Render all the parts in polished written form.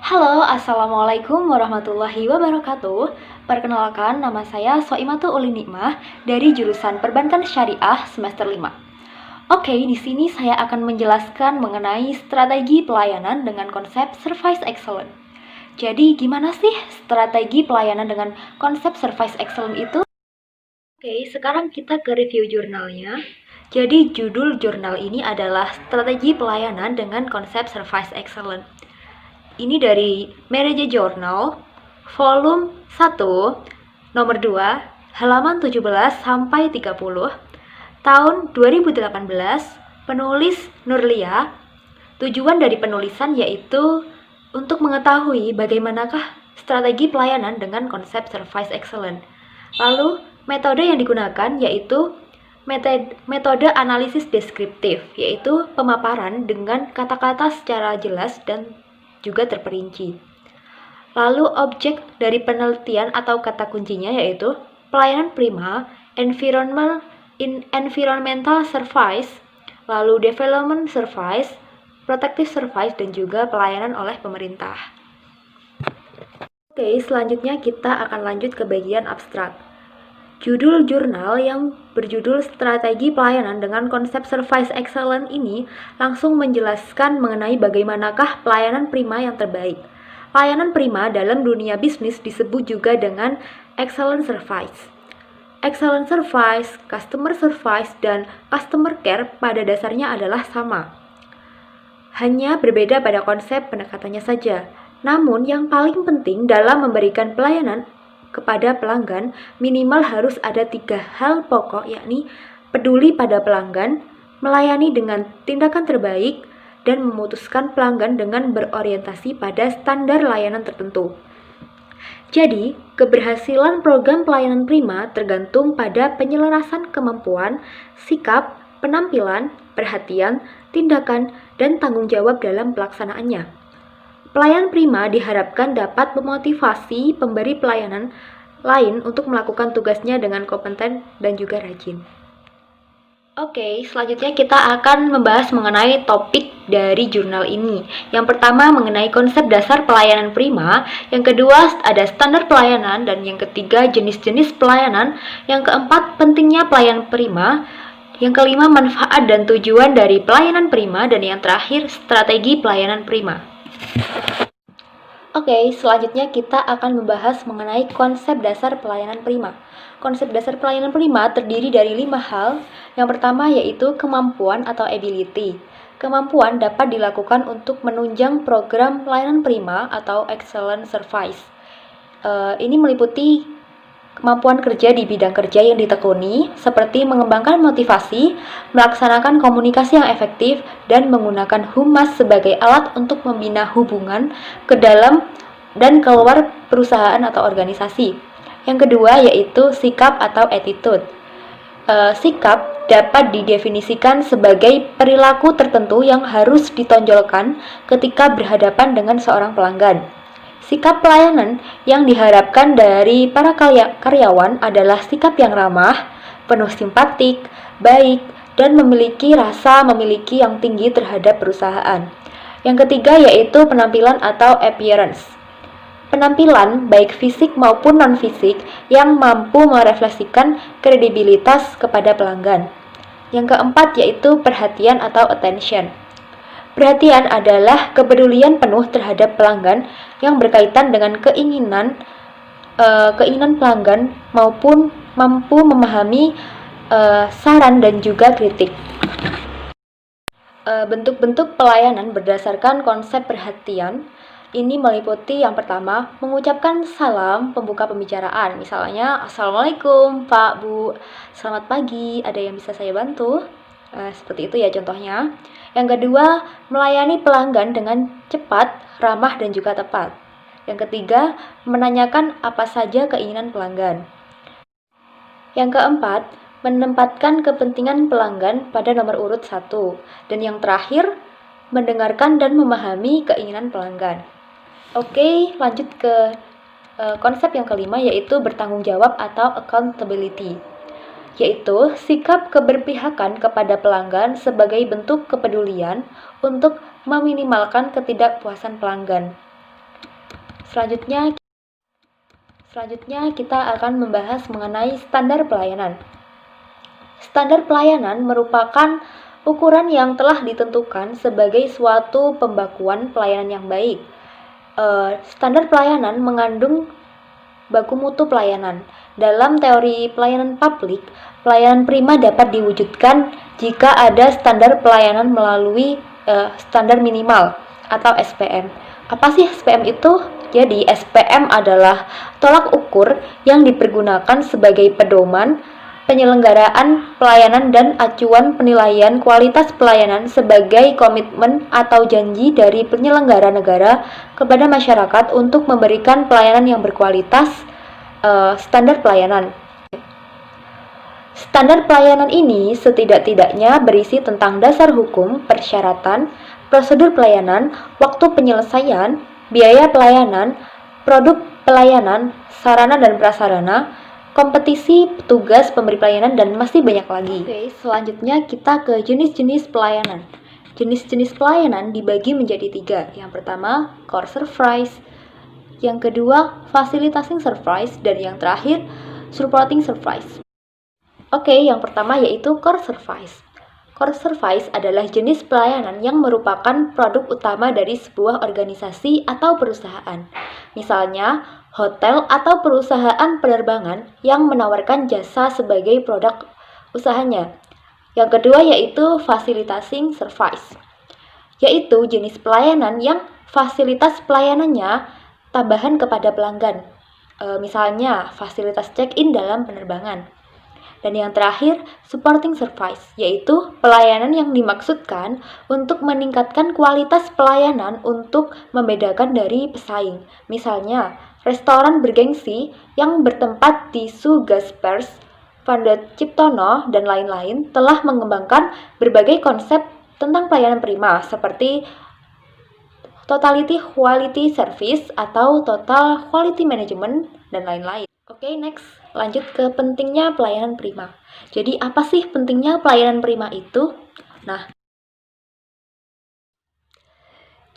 Halo, Assalamualaikum warahmatullahi wabarakatuh. Perkenalkan, nama saya Soimatu Uli Nikmah dari jurusan Perbankan Syariah semester 5. Oke, di sini saya akan menjelaskan mengenai strategi pelayanan dengan konsep Service Excellent. Jadi, gimana sih strategi pelayanan dengan konsep Service Excellent itu? Oke, sekarang kita ke review jurnalnya. Jadi, judul jurnal ini adalah Strategi Pelayanan dengan Konsep Service Excellent. Ini dari Mereja Journal, volume 1, nomor 2, halaman 17 sampai 30, tahun 2018, penulis Nurlia. Tujuan dari penulisan yaitu untuk mengetahui bagaimanakah strategi pelayanan dengan konsep Service Excellent. Lalu, metode yang digunakan yaitu metode analisis deskriptif, yaitu pemaparan dengan kata-kata secara jelas dan juga terperinci. Lalu objek dari penelitian atau kata kuncinya yaitu pelayanan prima, environmental service, lalu development service, protective service, dan juga pelayanan oleh pemerintah. Oke, selanjutnya kita akan lanjut ke bagian abstrak. Judul jurnal yang berjudul Strategi Pelayanan dengan Konsep Service Excellent ini langsung menjelaskan mengenai bagaimanakah pelayanan prima yang terbaik. Pelayanan prima dalam dunia bisnis disebut juga dengan excellent service. Excellent service, customer service, dan customer care pada dasarnya adalah sama. Hanya berbeda pada konsep pendekatannya saja. Namun yang paling penting dalam memberikan pelayanan kepada pelanggan, minimal harus ada 3 hal pokok, yakni peduli pada pelanggan, melayani dengan tindakan terbaik, dan memutuskan pelanggan dengan berorientasi pada standar layanan tertentu. Jadi, keberhasilan program pelayanan prima tergantung pada penyelarasan kemampuan, sikap, penampilan, perhatian, tindakan, dan tanggung jawab dalam pelaksanaannya. Pelayan prima diharapkan dapat memotivasi pemberi pelayanan lain untuk melakukan tugasnya dengan kompeten dan juga rajin. Oke, selanjutnya kita akan membahas mengenai topik dari jurnal ini. Yang pertama mengenai konsep dasar pelayanan prima, yang kedua ada standar pelayanan, dan yang ketiga jenis-jenis pelayanan, yang keempat pentingnya pelayanan prima, yang kelima manfaat dan tujuan dari pelayanan prima, dan yang terakhir strategi pelayanan prima. Oke, selanjutnya kita akan membahas mengenai konsep dasar pelayanan prima. Konsep dasar pelayanan prima terdiri dari 5 hal. Yang pertama yaitu kemampuan atau ability. Kemampuan dapat dilakukan untuk menunjang program pelayanan prima atau excellent service. Ini meliputi kemampuan kerja di bidang kerja yang ditekuni, seperti mengembangkan motivasi, melaksanakan komunikasi yang efektif, dan menggunakan humas sebagai alat untuk membina hubungan ke dalam dan keluar perusahaan atau organisasi. Yang kedua yaitu sikap atau attitude. Sikap dapat didefinisikan sebagai perilaku tertentu yang harus ditonjolkan ketika berhadapan dengan seorang pelanggan. Sikap pelayanan yang diharapkan dari para karyawan adalah sikap yang ramah, penuh simpatik, baik, dan memiliki rasa memiliki yang tinggi terhadap perusahaan. Yang ketiga yaitu penampilan atau appearance. Penampilan baik fisik maupun non-fisik yang mampu merefleksikan kredibilitas kepada pelanggan. Yang keempat yaitu perhatian atau attention. Perhatian adalah kepedulian penuh terhadap pelanggan yang berkaitan dengan keinginan pelanggan maupun mampu memahami saran dan juga kritik. Bentuk-bentuk pelayanan berdasarkan konsep perhatian ini meliputi yang pertama, mengucapkan salam pembuka pembicaraan. Misalnya, Assalamualaikum Pak, Bu, selamat pagi, ada yang bisa saya bantu? Seperti itu ya contohnya. Yang kedua, melayani pelanggan dengan cepat, ramah, dan juga tepat. Yang ketiga, menanyakan apa saja keinginan pelanggan. Yang keempat, menempatkan kepentingan pelanggan pada nomor urut 1. Dan yang terakhir, mendengarkan dan memahami keinginan pelanggan. Oke, lanjut ke konsep yang kelima yaitu bertanggung jawab atau accountability. Yaitu sikap keberpihakan kepada pelanggan sebagai bentuk kepedulian untuk meminimalkan ketidakpuasan pelanggan. Selanjutnya kita akan membahas mengenai standar pelayanan. Standar pelayanan merupakan ukuran yang telah ditentukan sebagai suatu pembakuan pelayanan yang baik. Standar pelayanan mengandung baku mutu pelayanan. Dalam teori pelayanan publik, pelayanan prima dapat diwujudkan jika ada standar pelayanan melalui standar minimal atau SPM. Apa sih SPM itu? Jadi, SPM adalah tolak ukur yang dipergunakan sebagai pedoman penyelenggaraan pelayanan dan acuan penilaian kualitas pelayanan sebagai komitmen atau janji dari penyelenggara negara kepada masyarakat untuk memberikan pelayanan yang berkualitas. Standar pelayanan. Standar pelayanan ini setidak-tidaknya berisi tentang dasar hukum, persyaratan, prosedur pelayanan, waktu penyelesaian, biaya pelayanan, produk pelayanan, sarana dan prasarana, kompetisi, petugas, pemberi pelayanan, dan masih banyak lagi. Oke, selanjutnya kita ke jenis-jenis pelayanan. Jenis-jenis pelayanan dibagi menjadi 3. Yang pertama, core service. Yang kedua, facilitating service. Dan yang terakhir, supporting service. Oke, yang pertama yaitu core service. Core service adalah jenis pelayanan yang merupakan produk utama dari sebuah organisasi atau perusahaan. Misalnya, hotel atau perusahaan penerbangan yang menawarkan jasa sebagai produk usahanya. Yang kedua yaitu facilitating service, yaitu jenis pelayanan yang fasilitas pelayanannya tambahan kepada pelanggan. Misalnya, fasilitas check-in dalam penerbangan. Dan yang terakhir, supporting service, yaitu pelayanan yang dimaksudkan untuk meningkatkan kualitas pelayanan untuk membedakan dari pesaing. Misalnya, restoran bergengsi yang bertempat di Sugaspers, Vanda Ciptono, dan lain-lain telah mengembangkan berbagai konsep tentang pelayanan prima seperti totality quality service atau total quality management, dan lain-lain. Oke, next. Lanjut ke pentingnya pelayanan prima. Jadi, apa sih pentingnya pelayanan prima itu?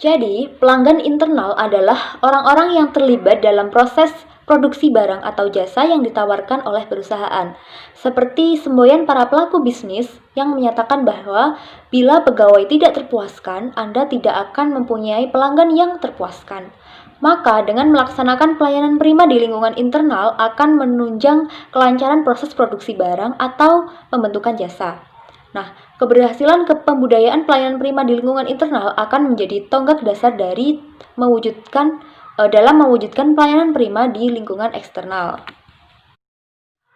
Jadi, pelanggan internal adalah orang-orang yang terlibat dalam proses produksi barang atau jasa yang ditawarkan oleh perusahaan. Seperti semboyan para pelaku bisnis yang menyatakan bahwa bila pegawai tidak terpuaskan, Anda tidak akan mempunyai pelanggan yang terpuaskan. Maka dengan melaksanakan pelayanan prima di lingkungan internal akan menunjang kelancaran proses produksi barang atau pembentukan jasa. Nah, keberhasilan kepembudayaan pelayanan prima di lingkungan internal akan menjadi tonggak dasar dari dalam mewujudkan pelayanan prima di lingkungan eksternal.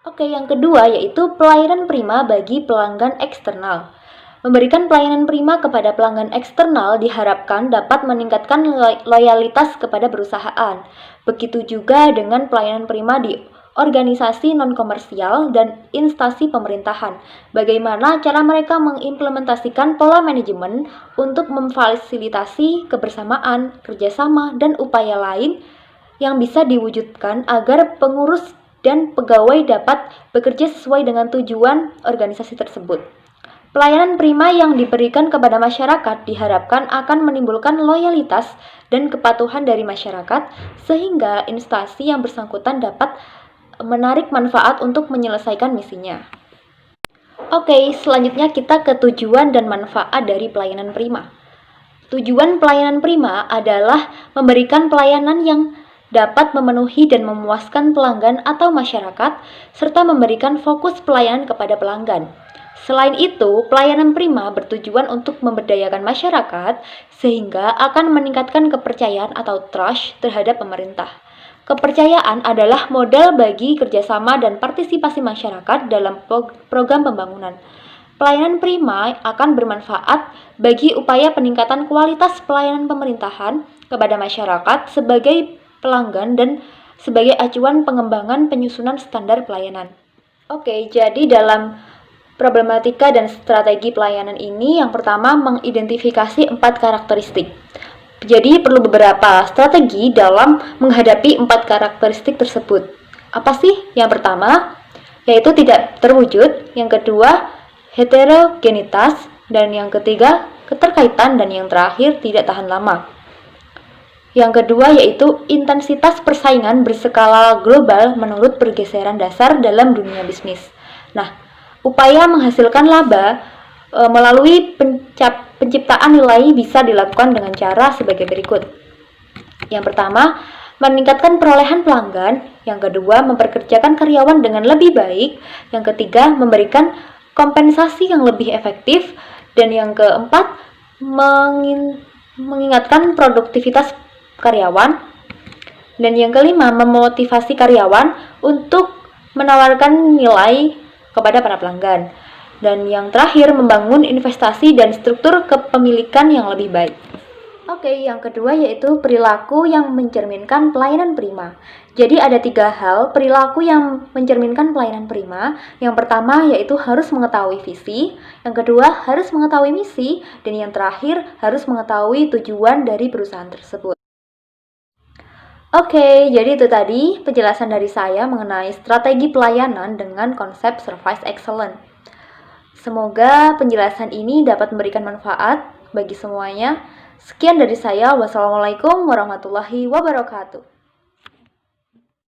Oke, yang kedua yaitu pelayanan prima bagi pelanggan eksternal. Memberikan pelayanan prima kepada pelanggan eksternal diharapkan dapat meningkatkan loyalitas kepada perusahaan. Begitu juga dengan pelayanan prima di organisasi non-komersial dan instansi pemerintahan. Bagaimana cara mereka mengimplementasikan pola manajemen untuk memfasilitasi kebersamaan, kerjasama, dan upaya lain yang bisa diwujudkan agar pengurus dan pegawai dapat bekerja sesuai dengan tujuan organisasi tersebut. Pelayanan prima yang diberikan kepada masyarakat diharapkan akan menimbulkan loyalitas dan kepatuhan dari masyarakat, sehingga instansi yang bersangkutan dapat menarik manfaat untuk menyelesaikan misinya. Oke, selanjutnya kita ke tujuan dan manfaat dari pelayanan prima. Tujuan pelayanan prima adalah memberikan pelayanan yang dapat memenuhi dan memuaskan pelanggan atau masyarakat, serta memberikan fokus pelayanan kepada pelanggan. Selain itu, pelayanan prima bertujuan untuk memberdayakan masyarakat sehingga akan meningkatkan kepercayaan atau trust terhadap pemerintah. Kepercayaan adalah modal bagi kerjasama dan partisipasi masyarakat dalam program pembangunan. Pelayanan prima akan bermanfaat bagi upaya peningkatan kualitas pelayanan pemerintahan kepada masyarakat sebagai pelanggan dan sebagai acuan pengembangan penyusunan standar pelayanan. Oke, jadi dalam problematika dan strategi pelayanan ini, yang pertama mengidentifikasi 4 karakteristik. Jadi perlu beberapa strategi dalam menghadapi 4 karakteristik tersebut. Apa sih? Yang pertama, yaitu tidak terwujud. Yang kedua, heterogenitas. Dan yang ketiga, keterkaitan. Dan yang terakhir, tidak tahan lama. Yang kedua yaitu intensitas persaingan berskala global menurut pergeseran dasar dalam dunia bisnis. Nah, upaya menghasilkan laba melalui penciptaan nilai bisa dilakukan dengan cara sebagai berikut. Yang pertama, meningkatkan perolehan pelanggan. Yang kedua, memperkerjakan karyawan dengan lebih baik. Yang ketiga, memberikan kompensasi yang lebih efektif. Dan yang keempat, mengingatkan produktivitas karyawan. Dan yang kelima, memotivasi karyawan untuk menawarkan nilai kepada para pelanggan. Dan yang terakhir, membangun investasi dan struktur kepemilikan yang lebih baik. Oke, yang kedua yaitu perilaku yang mencerminkan pelayanan prima. Jadi ada 3 hal perilaku yang mencerminkan pelayanan prima. Yang pertama yaitu harus mengetahui visi, yang kedua harus mengetahui misi, dan yang terakhir harus mengetahui tujuan dari perusahaan tersebut. Oke, jadi itu tadi penjelasan dari saya mengenai strategi pelayanan dengan konsep Service Excellence. Semoga penjelasan ini dapat memberikan manfaat bagi semuanya. Sekian dari saya. Wassalamualaikum warahmatullahi wabarakatuh.